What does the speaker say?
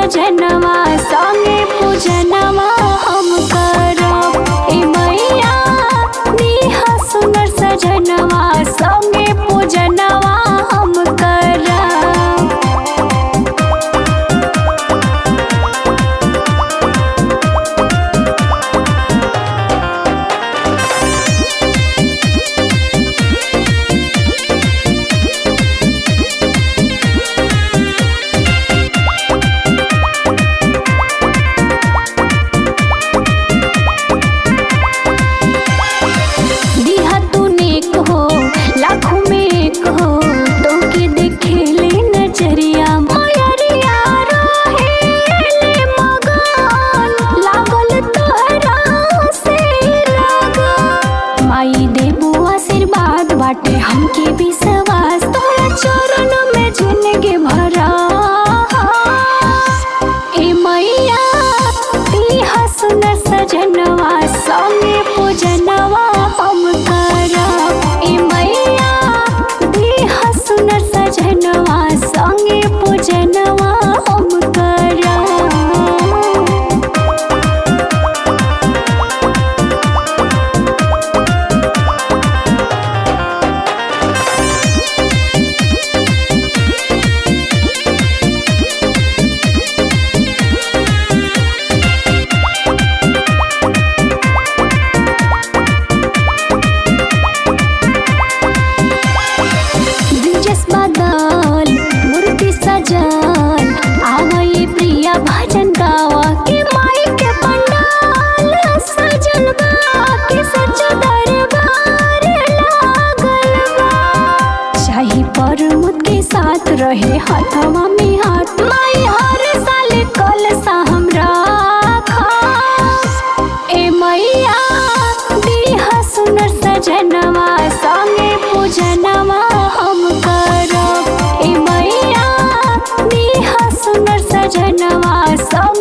सजनवा संगे पूजनवा हम करब। ए मैया दीहा सुनर सजनवा संगे पूजनवा हम करब। दीहा तू नेक हो लाखों में एक हो, तोके देखेले नजरिया मयरिया रहेले मगन, लागल तोहरा से लगन। माई देबू आशीर्वाद बाटे हमके विश्वास, तोहरा चरण में जिंदगी भरा। ए मैया दीहा सुनर सजनवा संगे पूजनवा हम करब। ए मैया दीहा सुनर सजनवा संगे पूजनवा हम करब। दिलचस बादल मूर्ति सजल, आवई प्रिया भजन गावा के माई के पंडाल सजल बा, के सच दरबार लागल बा। शाही प्रमुख के साथ रहे हाथवा में हाथ, माई हर साल कलसा हम राखा। ए मैया दीहा सुनर सजनवा संगे पूजनवा हम करब। ए मैया दीहा सुनर सजनवा संगे